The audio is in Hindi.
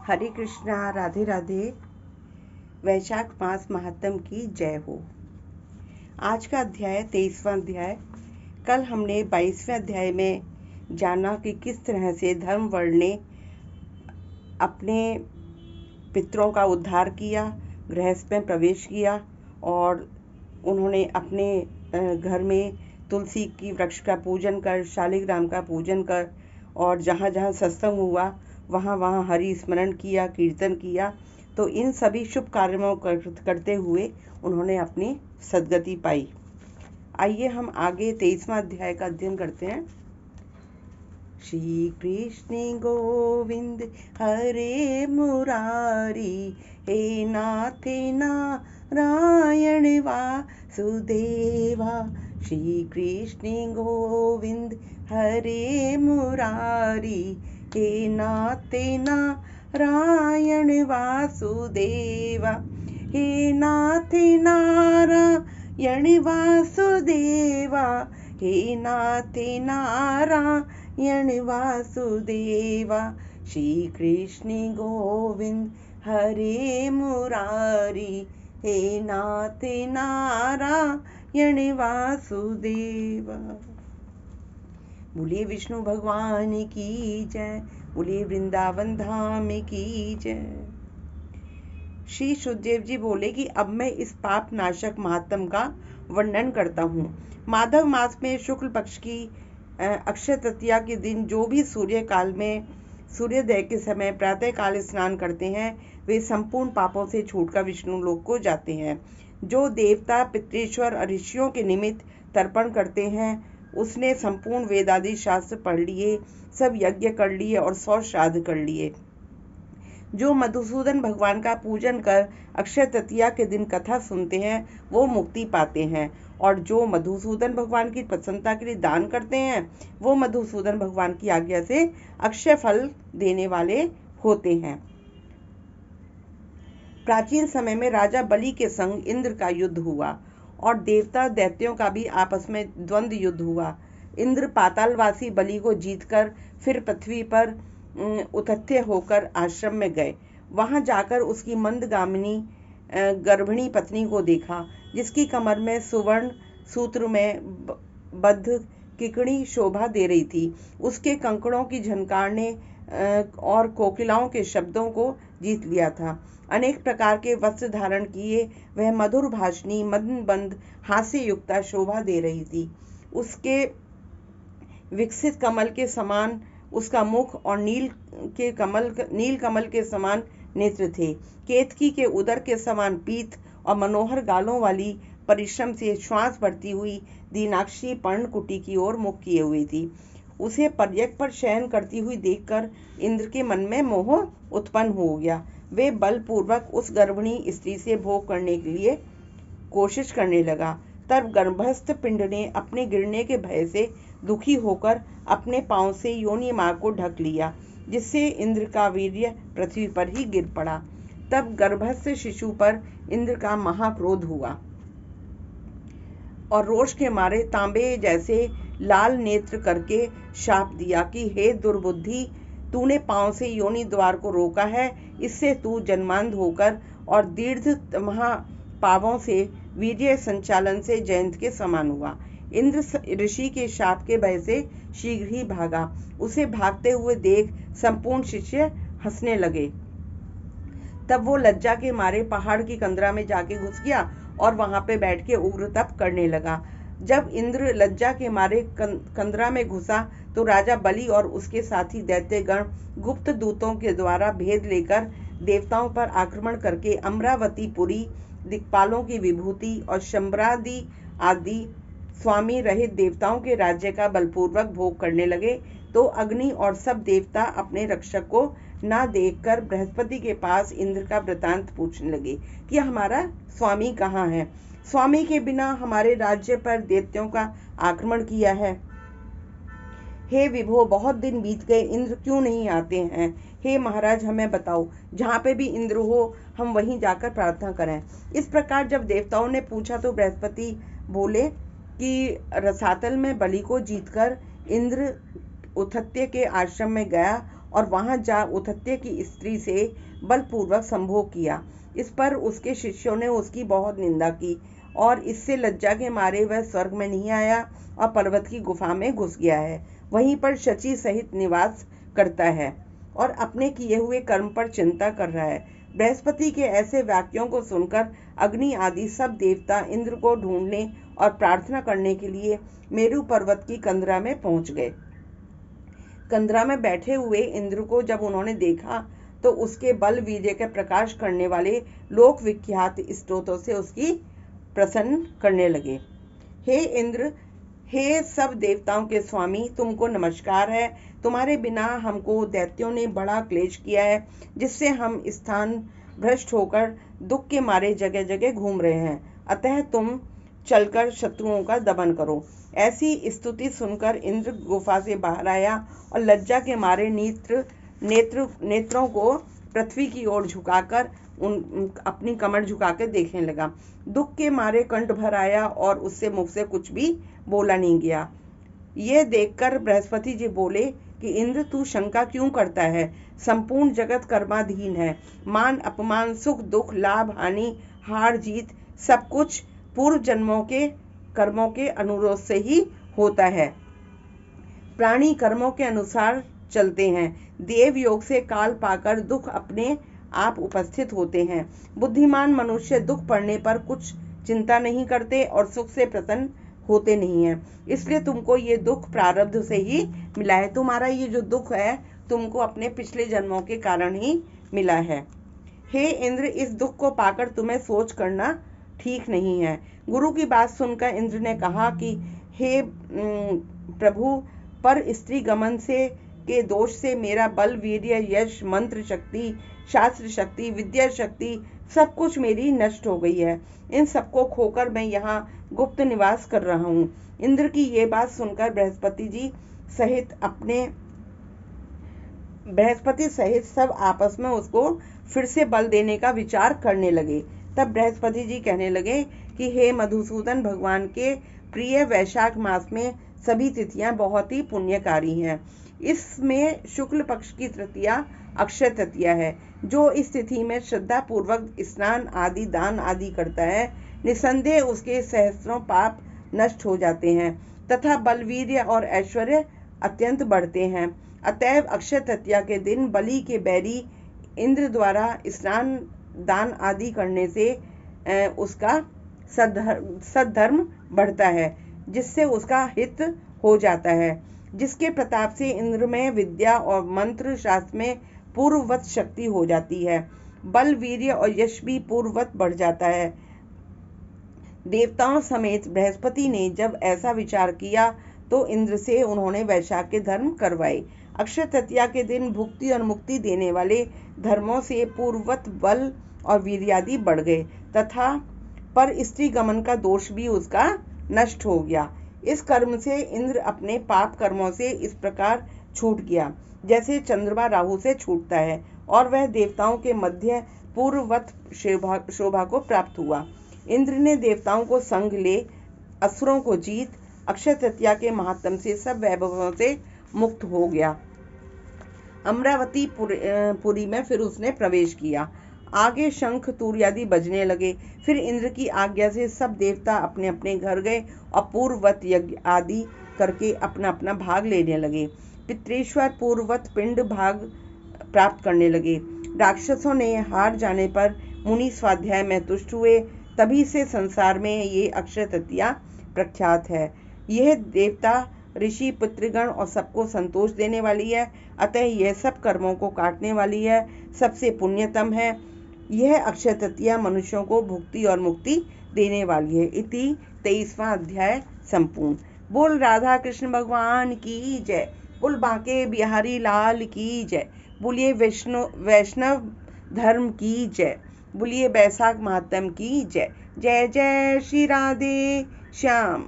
हरे कृष्णा, राधे राधे। वैशाख मास महात्म की जय हो। आज का अध्याय 23वां अध्याय। कल हमने 22वें अध्याय में जाना कि किस तरह से धर्म वर्ण ने अपने पितरों का उद्धार किया, गृहस्थ में प्रवेश किया और उन्होंने अपने घर में तुलसी की वृक्ष का पूजन कर, शालिग्राम का पूजन कर और जहाँ जहाँ सत्संग हुआ वहाँ वहाँ हरि स्मरण किया, कीर्तन किया। तो इन सभी शुभ कार्यों करते हुए उन्होंने अपनी सद्गति पाई। आइए हम आगे 23वां अध्याय का अध्ययन करते हैं। श्री कृष्ण गोविंद हरे मुरारी, हे नाथ नारायण वासुदेवा। श्री कृष्ण गोविंद हरे मुरारी, हे नाथ नारायण वासुदेवा। हे नाथ नारायण वासुदेवा, हे नाथ नारायण वासुदेवा। श्री कृष्ण गोविंद हरे मुरारी, हे नाथ नारायण वासुदेवा। बोलिए विष्णु भगवान की जय, बोलिए वृंदावन धाम की जय। श्री सुखदेव जी बोले कि अब मैं इस पाप नाशक महात्म का वर्णन करता हूँ। माधव मास में शुक्ल पक्ष की अक्षय तृतीया के दिन जो भी सूर्य काल में सूर्योदय के समय प्रातः काल स्नान करते हैं, वे संपूर्ण पापों से छूटकर विष्णु लोक को जाते हैं। जो देवता पितृश्वर और ऋषियों के निमित्त तर्पण करते हैं, उसने संपूर्ण वेदादि शास्त्र पढ़ लिए, सब यज्ञ कर लिए और 100 श्राद्ध कर लिए। जो मधुसूदन भगवान का पूजन कर अक्षय तृतीया के दिन कथा सुनते हैं, वो मुक्ति पाते हैं। और जो मधुसूदन भगवान की प्रसन्नता के लिए दान करते हैं, वो मधुसूदन भगवान की आज्ञा से अक्षय फल देने वाले होते हैं। प्राचीन समय में राजा बलि के संग इंद्र का युद्ध हुआ और देवता दैत्यों का भी आपस में द्वंद्व युद्ध हुआ। इंद्र पातालवासी बलि को जीतकर फिर पृथ्वी पर उतथ्य होकर आश्रम में गए। वहां जाकर उसकी मंदगामिनी गर्भिणी पत्नी को देखा, जिसकी कमर में सुवर्ण सूत्र में बद्ध किकड़ी शोभा दे रही थी। उसके कंकड़ों की झनकार ने और कोकिलाओं के शब्दों को जीत लिया था। अनेक प्रकार के वस्त्र धारण किए वह मधुर भाषणी मदनबंद हास्य युक्ता शोभा दे रही थी। उसके विकसित कमल के समान उसका मुख और नील कमल के समान नेत्र थे। केतकी के उदर के समान पीत और मनोहर गालों वाली परिश्रम से श्वास भरती हुई दीनाक्षी पर्णकुटी की ओर मुख किए हुई थी। उसे पर्यक पर शयन करती हुई देखकर इंद्र के मन में मोह उत्पन्न हो गया। वे बलपूर्वक उस गर्भिणी स्त्री से भोग करने के लिए कोशिश करने लगा। तब गर्भस्थ पिंड ने अपने गिरने के भय से दुखी होकर अपने पांव से योनि मार्ग को ढक लिया, जिससे इंद्र का वीर्य पृथ्वी पर ही गिर पड़ा। तब गर्भस्थ शिशु पर इंद्र का महाक्रोध हुआ और रोष के मारे तांबे जैसे लाल नेत्र करके शाप दिया कि हे दुर्बुद्धि, तूने पांव से योनि द्वार को रोका है, इससे तू जन्मांध होकर और दीर्घ महापावों से वीर्य संचालन से जयंत के समान हुआ। इंद्र ऋषि के शाप के भय से शीघ्र ही भागा। उसे भागते हुए देख संपूर्ण शिष्य हंसने लगे। तब वो लज्जा के मारे पहाड़ की कंदरा में जाके घुस गया और वहां पे बैठ के उग्र तप करने लगा। जब इंद्र लज्जा के मारे कंदरा में घुसा तो राजा बलि और उसके साथी दैत्यगण गुप्त दूतों के द्वारा भेद लेकर देवताओं पर आक्रमण करके अमरावती पुरी, दिक्पालों की विभूति और शंबरादि आदि स्वामी रहित देवताओं के राज्य का बलपूर्वक भोग करने लगे। तो अग्नि और सब देवता अपने रक्षक को ना देखकर बृहस्पति के पास इंद्र का वृतांत पूछने लगे कि हमारा स्वामी कहाँ है। स्वामी के बिना हमारे राज्य पर दैत्यों का आक्रमण किया है। हे विभो, बहुत दिन बीत गए, इंद्र क्यों नहीं आते हैं? हे महाराज, हमें बताओ, जहाँ पे भी इंद्र हो हम वहीं जाकर प्रार्थना करें। इस प्रकार जब देवताओं ने पूछा तो बृहस्पति बोले कि रसातल में बलि को जीतकर इंद्र उथत्य के आश्रम में गया और वहां जा उथत्य की स्त्री से बलपूर्वक संभोग किया। इस पर उसके शिष्यों ने उसकी बहुत निंदा की और इससे लज्जा के मारे वह स्वर्ग में नहीं आया और पर्वत की गुफा में घुस गया है। वहीं पर शची सहित निवास करता है और अपने किए हुए कर्म पर चिंता कर रहा है। बृहस्पति के ऐसे वाक्यों को सुनकर अग्नि आदि सब देवता इंद्र को ढूंढने और प्रार्थना करने के लिए मेरु पर्वत की कंदरा में पहुंच गए। कंदरा में बैठे हुए इंद्र को जब उन्होंने देखा तो उसके बल वीर्य के प्रकाश करने वाले लोक विख्यात स्तोत्रों से उसकी प्रसन्न करने लगे। हे इंद्र, हे सब देवताओं के स्वामी, तुमको नमस्कार है। तुम्हारे बिना हमको दैत्यों ने बड़ा क्लेश किया है, जिससे हम स्थान भ्रष्ट होकर दुख के मारे जगह जगह घूम रहे हैं। अतः तुम चलकर शत्रुओं का दमन करो। ऐसी स्तुति सुनकर इंद्र गुफा से बाहर आया और लज्जा के मारे नेत्रों को पृथ्वी की ओर झुकाकर अपनी कमर झुकाकर देखने लगा। दुख के मारे कंठ भर आया और उससे मुख से कुछ भी बोला नहीं गया। यह देखकर बृहस्पति जी बोले कि इंद्र, तू शंका क्यों करता है? संपूर्ण जगत कर्माधीन है। मान अपमान, सुख दुख, लाभ हानि, हार जीत सब कुछ पूर्व जन्मों के कर्मों के अनुरोध से ही होता है। प्राणी कर्मों के अनुसार चलते हैं। देव योग से काल पाकर दुख अपने आप उपस्थित होते हैं। बुद्धिमान मनुष्य दुख पड़ने पर कुछ चिंता नहीं करते और सुख से प्रसन्न होते नहीं हैं। इसलिए तुमको ये दुख प्रारब्ध से ही मिला है। तुम्हारा ये जो दुख है तुमको अपने पिछले जन्मों के कारण ही मिला है। हे इंद्र, इस दुख को पाकर तुम्हें सोच करना ठीक नहीं है। गुरु की बात सुनकर इंद्र ने कहा कि हे प्रभु, पर स्त्री गमन से के दोष से मेरा बल, वीर्य, यश, मंत्र शक्ति, शास्त्र शक्ति, विद्या शक्ति सब कुछ मेरी नष्ट हो गई है। इन सबको खोकर मैं यहाँ गुप्त निवास कर रहा हूँ। इंद्र की ये बात सुनकर बृहस्पति सहित सब आपस में उसको फिर से बल देने का विचार करने लगे। तब बृहस्पति जी कहने लगे कि हे मधुसूदन, भगवान के प्रिय वैशाख मास में सभी तिथियां बहुत ही पुण्यकारी हैं। इसमें शुक्ल पक्ष की तृतीया अक्षय तृतीया है। जो इस तिथि में श्रद्धा पूर्वक स्नान आदि दान आदि करता है, निसंदेह उसके सहस्त्रों पाप नष्ट हो जाते हैं तथा बलवीर्य और ऐश्वर्य अत्यंत बढ़ते हैं। अतएव अक्षय तृतीया के दिन बलि के बैरी इंद्र द्वारा स्नान दान आदि करने से उसका सद्धर्म बढ़ता है, जिससे उसका हित हो जाता है। जिसके प्रताप से इंद्र में विद्या और मंत्र शास्त्र में पूर्ववत शक्ति हो जाती है। बल, वीर्य और यश भी पूर्ववत बढ़ जाता है। देवताओं समेत बृहस्पति ने जब ऐसा विचार किया तो इंद्र से उन्होंने वैशाख के धर्म करवाए। अक्षय तृतीया के दिन भुक्ति और मुक्ति देने वाले धर्मों से पूर्ववत बल और वीर्यादि बढ़ गए तथा पर स्त्री गमन का दोष भी उसका नष्ट हो गया। इस कर्म से इंद्र अपने पाप कर्मों से इस प्रकार छूट गया जैसे चंद्रमा राहु से छूटता है और वह देवताओं के मध्य पूर्ववत शोभा को प्राप्त हुआ। इंद्र ने देवताओं को संग ले असुरों को जीत अक्षय तृतीया के महात्म से सब वैभवों से मुक्त हो गया। अमरावती पुरी में फिर उसने प्रवेश किया। आगे शंख तूर्यादि बजने लगे। फिर इंद्र की आज्ञा से सब देवता अपने अपने घर गए और पूर्ववत यज्ञ आदि करके अपना अपना भाग लेने लगे। पितृश्वर पूर्ववत पिंड भाग प्राप्त करने लगे। राक्षसों ने हार जाने पर मुनि स्वाध्याय में तुष्ट हुए। तभी से संसार में ये अक्षय तृतीया प्रख्यात है। यह देवता ऋषि पितृगण और सबको संतोष देने वाली है। अतः यह सब कर्मों को काटने वाली है, सबसे पुण्यतम है। यह अक्षय तृतीया मनुष्यों को भुक्ति और मुक्ति देने वाली है। इति 23वां अध्याय संपूर्ण। बोल राधा कृष्ण भगवान की जय। बोल बांके बिहारी लाल की जय। बोलिए वैष्णव धर्म की जय। बोलिए बैसाख महात्म की जय। जय जय श्री राधे श्याम।